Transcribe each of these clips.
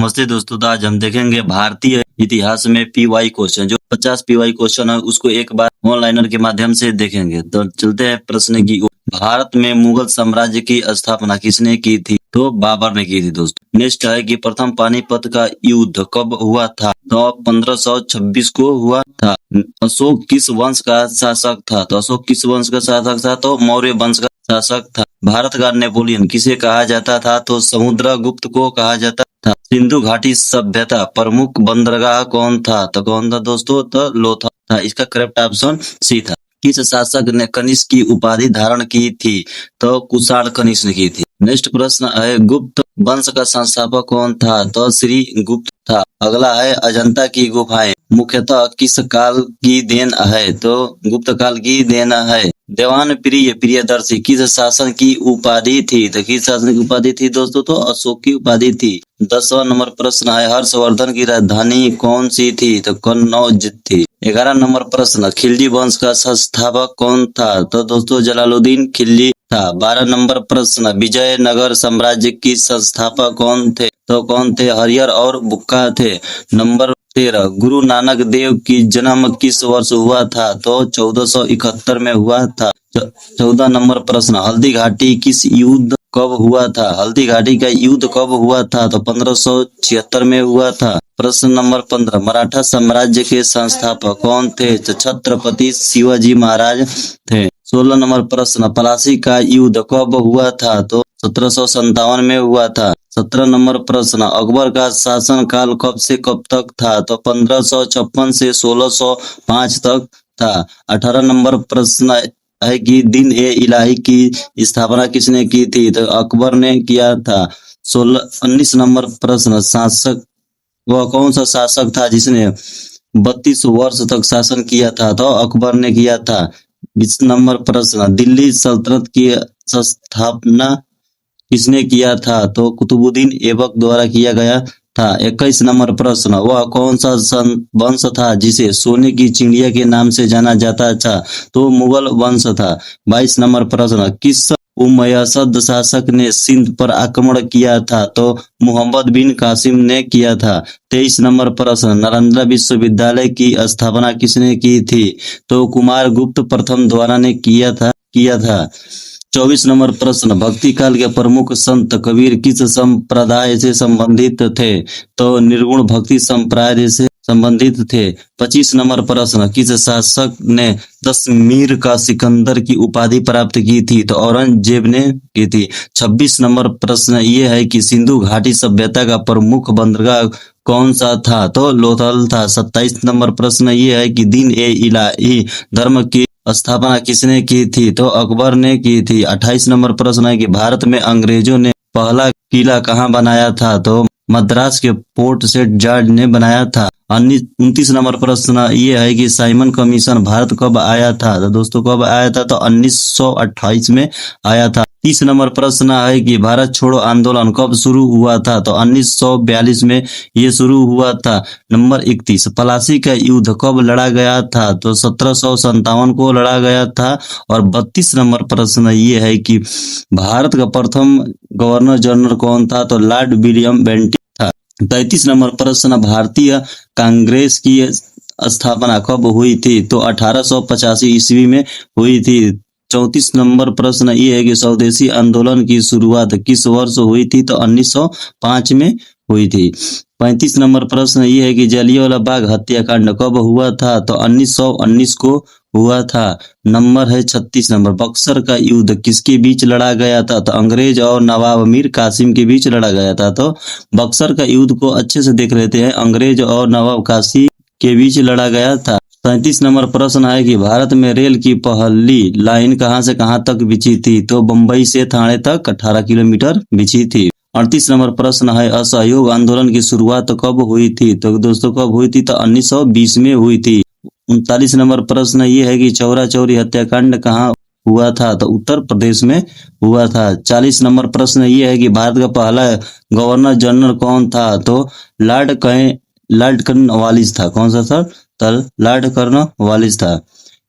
नमस्ते दोस्तों, तो आज हम देखेंगे भारतीय इतिहास में पीवाई क्वेश्चन। जो 50 पीवाई क्वेश्चन है उसको एक बार ऑनलाइनर के माध्यम से देखेंगे। तो चलते हैं प्रश्न की ओर। भारत में मुगल साम्राज्य की स्थापना किसने की थी? तो बाबर ने की थी दोस्तों। नेक्स्ट है कि प्रथम पानीपत का युद्ध कब हुआ था? तो 1526 को हुआ था। अशोक किस वंश का शासक था? तो अशोक किस वंश का शासक था? तो मौर्य वंश का शासक था। भारत का नेपोलियन किसे कहा जाता था? तो समुद्रगुप्त को कहा जाता था। सिंधु घाटी सभ्यता प्रमुख बंदरगाह कौन था? तो कौन था दोस्तों? तो लोथल था। इसका करेक्ट ऑप्शन सी था। किस शासक ने कनिष्क की उपाधि धारण की थी? तो कुषाण कनिष्क ने की थी। नेक्स्ट प्रश्न है गुप्त वंश का संस्थापक कौन था? तो श्री गुप्त था। अगला है अजंता की गुफाएं मुख्यतः किस काल की देन है? तो गुप्त काल की देन है। देवान प्रिय प्रियदर्शी किस शासन की उपाधि थी? तो किस शासन की उपाधि थी दोस्तों? तो अशोक की उपाधि थी। 10वां नंबर प्रश्न है हर्षवर्धन की राजधानी कौन सी थी? तो कन्नौज थी। 11 नंबर प्रश्न खिलजी वंश का संस्थापक कौन था? तो दोस्तों जलालुद्दीन खिलजी था। 12 नंबर प्रश्न विजयनगर साम्राज्य की संस्थापक कौन थे? तो कौन थे? हरिहर और बुक्का थे। नंबर 13 गुरु नानक देव की जन्म किस वर्ष हुआ था? तो 1471 में हुआ था। 14 नंबर प्रश्न हल्दी घाटी किस युद्ध कब हुआ था? हल्दी घाटी का युद्ध कब हुआ था? तो 1576 में हुआ था। प्रश्न नंबर 15 मराठा साम्राज्य के संस्थापक कौन थे? तो छत्रपति शिवाजी महाराज थे। 16 नंबर प्रश्न पलासी का युद्ध कब हुआ था? तो 1757 में हुआ था। 17 नंबर प्रश्न अकबर का शासन काल कब से कब तक था? तो 1556 से 1605 तक था। 18 नंबर प्रश्न है कि दिन ए इलाही की स्थापना किसने की थी? तो अकबर ने किया था। 19 नंबर प्रश्न शासक वह कौन सा शासक था जिसने 32 वर्ष तक शासन किया था? तो अकबर ने किया था। 20 नंबर प्रश्न दिल्ली सल्तनत की स्थापना किसने किया था? तो कुतुबुद्दीन ऐबक द्वारा किया गया था। 21 नंबर प्रश्न वह कौन सा वंश था जिसे सोने की चिड़िया के नाम से जाना जाता था? तो मुगल वंश था। 22 नंबर प्रश्न किस उमय्यद शासक ने सिंध पर आक्रमण किया था? तो मोहम्मद बिन कासिम ने किया था। 23 नंबर प्रश्न नालंदा विश्वविद्यालय की स्थापना किसने की थी? तो कुमारगुप्त प्रथम द्वारा ने किया था। 24 नंबर प्रश्न भक्ति काल के प्रमुख संत कबीर किस संप्रदाय से संबंधित थे? तो निर्गुण भक्ति संप्रदाय से संबंधित थे। 25 नंबर प्रश्न किस शासक ने 10 मीर का सिकंदर की उपाधि प्राप्त की थी? तो औरंगजेब ने की थी। 26 नंबर प्रश्न ये है कि सिंधु घाटी सभ्यता का प्रमुख बंदरगाह कौन सा था? तो लोथल था। 27 नंबर प्रश्न ये है कि दीन ए इलाही धर्म की स्थापना किसने की थी? तो अकबर ने की थी। 28 नंबर प्रश्न है कि भारत में अंग्रेजों ने पहला किला कहाँ बनाया था? तो मद्रास के पोर्ट सेठ जॉर्ज ने बनाया था। 29 नंबर प्रश्न ये है कि साइमन कमीशन भारत कब आया था? तो दोस्तों कब आया था? तो 1928 में आया था। 30 नंबर प्रश्न है कि भारत छोड़ो आंदोलन कब शुरू हुआ था? तो 1942 में ये शुरू हुआ था। नंबर 31 पलासी का युद्ध कब लड़ा गया था? तो 1757 को लड़ा गया था। और 32 नंबर प्रश्न ये है कि भारत का प्रथम गवर्नर जनरल कौन था? तो लॉर्ड विलियम बेंटिक था। 33 नंबर प्रश्न भारतीय कांग्रेस की स्थापना कब हुई थी? तो 1885 ईस्वी में हुई थी। 34 नंबर प्रश्न ये है कि स्वदेशी आंदोलन की शुरुआत किस वर्ष हुई थी? तो 1905 में हुई थी। 35 नंबर प्रश्न ये है कि जलियांवाला बाग हत्याकांड कब हुआ था? तो 1919 को हुआ था। नंबर है 36 नंबर बक्सर का युद्ध किसके बीच लड़ा गया था? तो अंग्रेज और नवाब मीर कासिम के बीच लड़ा गया था। तो बक्सर का युद्ध को अच्छे से देख लेते हैं। अंग्रेज और नवाब कासिम के बीच लड़ा गया था। 37 नंबर प्रश्न है कि भारत में रेल की पहली लाइन कहां से कहां तक बिछी थी? तो बंबई से थाने तक 18 किलोमीटर बिछी थी। 38 नंबर प्रश्न है असहयोग आंदोलन की शुरुआत कब हुई थी? तो दोस्तों कब हुई थी? तो 1920 में हुई थी। 39 नंबर प्रश्न ये है कि चौरा चौरी हत्याकांड कहाँ हुआ था? तो उत्तर प्रदेश में हुआ था। 40 नंबर प्रश्न ये है कि भारत का पहला गवर्नर जनरल कौन था? तो लॉर्ड कर्नवालिस था। कौन सा था? लॉर्ड कर्नवालिस था।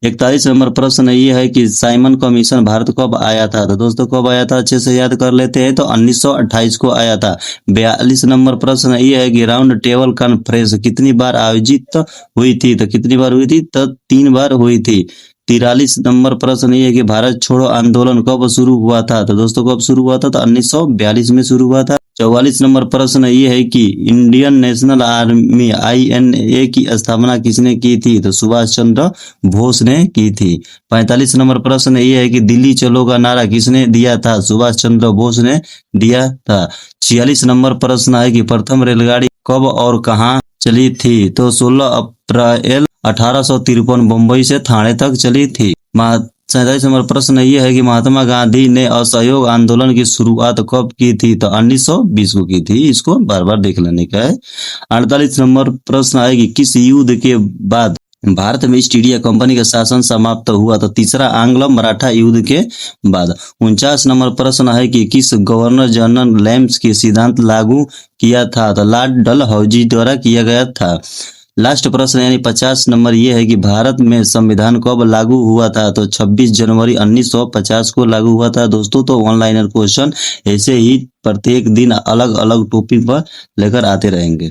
41 नंबर प्रश्न ये है कि साइमन कमीशन भारत कब आया था? तो दोस्तों कब आया था अच्छे से याद कर लेते हैं, तो 1928 को आया था। 42 नंबर प्रश्न ये है कि राउंड टेबल कॉन्फ्रेंस कितनी बार आयोजित हुई थी? तो कितनी बार हुई थी? तो 3 बार हुई थी। 43 नंबर प्रश्न ये है कि भारत छोड़ो आंदोलन कब शुरू हुआ था? तो दोस्तों कब शुरू हुआ था? तो 1942 में शुरू हुआ था। 44 नंबर प्रश्न ये है कि इंडियन नेशनल आर्मी INA की स्थापना किसने की थी? तो सुभाष चंद्र बोस ने की थी। 45 नंबर प्रश्न ये है कि दिल्ली चलो का नारा किसने दिया था? सुभाष चंद्र बोस ने दिया था। 46 नंबर प्रश्न है कि प्रथम रेलगाड़ी कब और कहाँ चली थी? तो 16 अप्रैल 1853 मुंबई से ठाणे तक चली थी। 47 नंबर प्रश्न ये है कि महात्मा गांधी ने असहयोग आंदोलन की शुरुआत कब की थी? तो 1920 को की थी। इसको बार बार देख लेने का है। 48 नंबर प्रश्न है कि किस युद्ध के बाद भारत में ईस्ट इंडिया कंपनी का शासन समाप्त हुआ? तो तीसरा आंग्ल मराठा युद्ध के बाद। 49 नंबर प्रश्न है कि किस गवर्नर जनरल लैम्स के सिद्धांत लागू किया था? तो लॉर्ड डलहौजी द्वारा किया गया था। लास्ट प्रश्न यानी 50 नंबर ये है कि भारत में संविधान कब लागू हुआ था? तो 26 जनवरी 1950 को लागू हुआ था। दोस्तों तो ऑनलाइनर क्वेश्चन ऐसे ही प्रत्येक दिन अलग अलग टॉपिक पर लेकर आते रहेंगे।